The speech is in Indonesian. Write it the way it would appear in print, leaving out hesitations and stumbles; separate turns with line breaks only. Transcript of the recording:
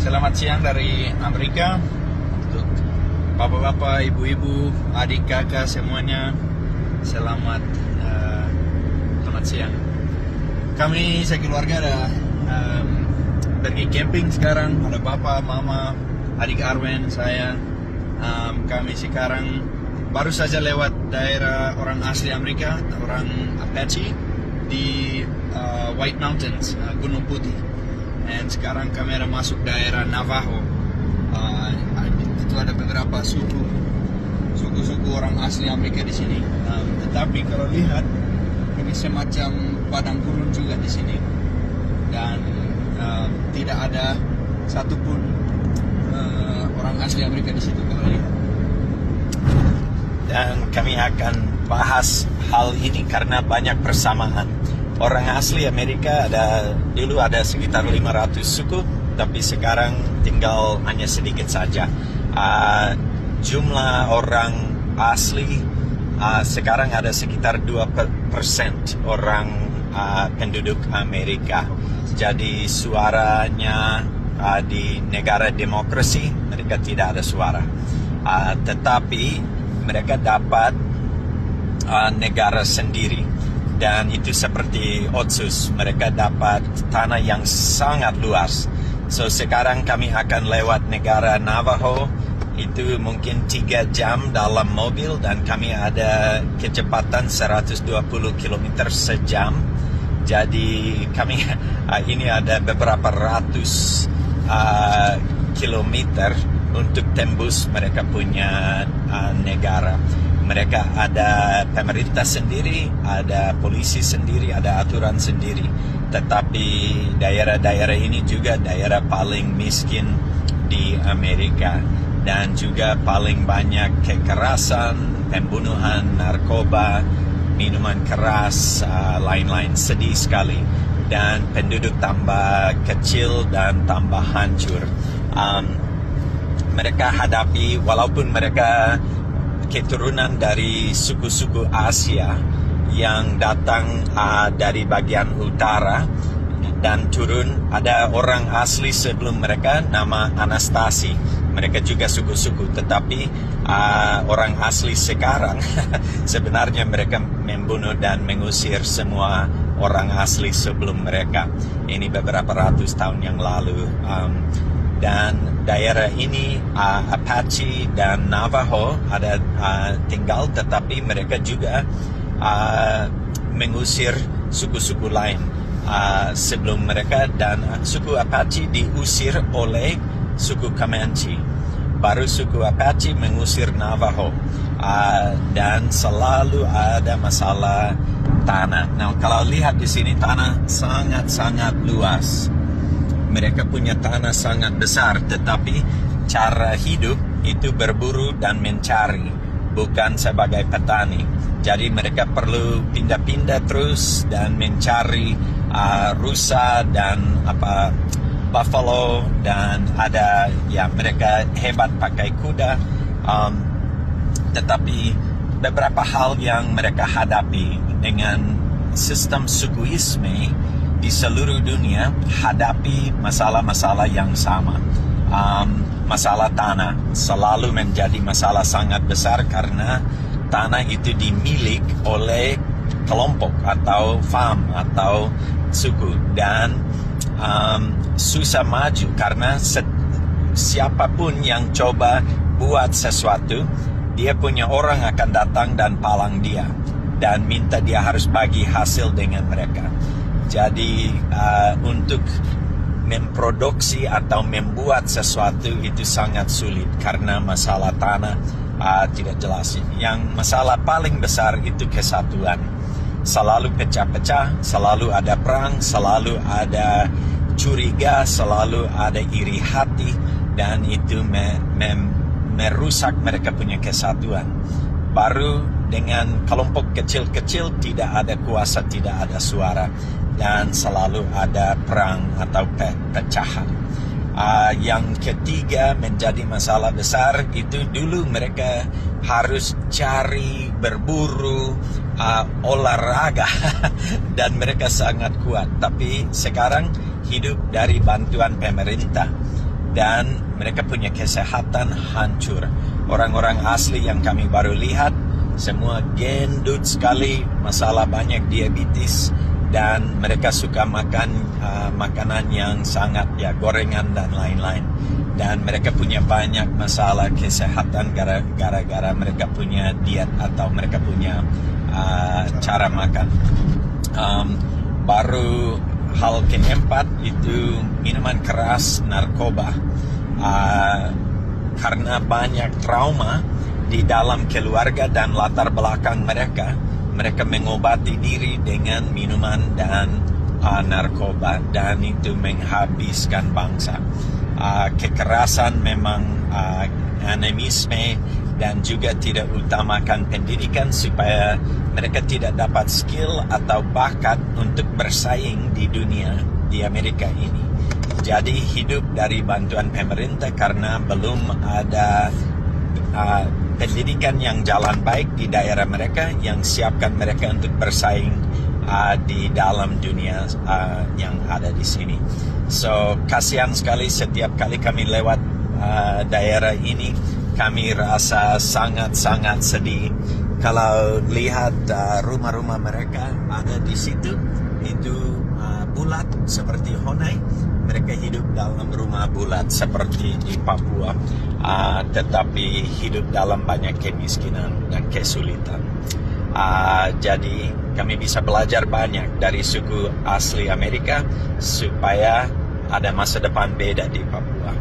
Selamat siang dari Amerika untuk bapak-bapak, ibu-ibu, adik, kakak semuanya. Selamat siang. Kami sekeluarga ada pergi camping sekarang. Ada bapak, mama, adik Arwen, saya. Kami sekarang baru saja lewat daerah orang asli Amerika, orang Apache di White Mountains, Gunung Putih. Dan sekarang kami ada masuk daerah Navajo. Itu ada beberapa suku orang asli Amerika di sini. Tetapi kalau lihat ini semacam padang gurun juga di sini, dan tidak ada satupun orang asli Amerika di situ kalau lihat.
Dan kami akan bahas hal ini karena banyak persamaan. Orang asli Amerika dulu ada sekitar 500 suku, tapi sekarang tinggal hanya sedikit saja. Jumlah orang asli sekarang ada sekitar 2% orang penduduk Amerika. Jadi suaranya di negara demokrasi mereka tidak ada suara. Tetapi mereka dapat negara sendiri. Dan itu seperti Otsus, mereka dapat tanah yang sangat luas. So sekarang kami akan lewat negara Navajo, itu mungkin 3 jam dalam mobil, dan kami ada kecepatan 120 km sejam. Jadi kami ini ada beberapa ratus kilometer untuk tembus mereka punya negara. Mereka ada pemerintah sendiri, ada polisi sendiri, ada aturan sendiri. Tetapi daerah-daerah ini juga daerah paling miskin di Amerika. Dan juga paling banyak kekerasan, pembunuhan, narkoba, minuman keras, lain-lain. Sedih sekali. Dan penduduk tambah kecil dan tambah hancur. Mereka hadapi, walaupun mereka keturunan dari suku-suku Asia yang datang dari bagian utara dan turun, ada orang asli sebelum mereka nama Anastasi. Mereka juga suku-suku, tetapi orang asli sekarang sebenarnya mereka membunuh dan mengusir semua orang asli sebelum mereka. Ini beberapa ratus tahun yang lalu. Dan daerah ini Apache dan Navajo ada tinggal, tetapi mereka juga mengusir suku-suku lain sebelum mereka, dan suku Apache diusir oleh suku Comanche. Baru suku Apache mengusir Navajo, dan selalu ada masalah tanah. Nah, kalau lihat di sini tanah sangat-sangat luas. Mereka punya tanah sangat besar, tetapi cara hidup itu berburu dan mencari, bukan sebagai petani. Jadi mereka perlu pindah-pindah terus dan mencari rusa dan buffalo, dan ada mereka hebat pakai kuda. Tetapi beberapa hal yang mereka hadapi dengan sistem sukuisme di seluruh dunia hadapi masalah-masalah yang sama. Masalah tanah selalu menjadi masalah sangat besar karena tanah itu dimiliki oleh kelompok atau farm atau suku, dan susah maju karena siapapun yang coba buat sesuatu, dia punya orang akan datang dan palang dia dan minta dia harus bagi hasil dengan mereka. Jadi untuk memproduksi atau membuat sesuatu itu sangat sulit karena masalah tanah tidak jelas. Yang masalah paling besar itu kesatuan. Selalu pecah-pecah, selalu ada perang, selalu ada curiga, selalu ada iri hati, dan itu merusak mereka punya kesatuan. Baru dengan kelompok kecil-kecil tidak ada kuasa, tidak ada suara, dan selalu ada perang atau pecahan. Yang ketiga menjadi masalah besar itu dulu mereka harus cari, berburu, olahraga dan mereka sangat kuat. Tapi sekarang hidup dari bantuan pemerintah. dan mereka punya kesehatan hancur. Orang-orang asli yang kami baru lihat semua gendut sekali, masalah banyak diabetes, dan mereka suka makan makanan yang sangat gorengan dan lain-lain. Dan mereka punya banyak masalah kesehatan gara-gara mereka punya diet atau mereka punya cara makan. Baru hal keempat itu minuman keras, narkoba. Karena banyak trauma di dalam keluarga dan latar belakang mereka mengobati diri dengan minuman dan narkoba, dan itu menghabiskan bangsa. Kekerasan memang animisme, dan juga tidak utamakan pendidikan supaya mereka tidak dapat skill atau bakat untuk bersaing di dunia di Amerika ini. Jadi hidup dari bantuan pemerintah karena belum ada pendidikan yang jalan baik di daerah mereka yang siapkan mereka untuk bersaing di dalam dunia yang ada di sini. So kasihan sekali setiap kali kami lewat daerah ini, kami rasa sangat-sangat sedih kalau lihat rumah-rumah mereka ada di situ itu bulat seperti Honai. Mereka hidup dalam rumah bulat seperti di Papua, tetapi hidup dalam banyak kemiskinan dan kesulitan. Jadi kami bisa belajar banyak dari suku asli Amerika supaya ada masa depan beda di Papua.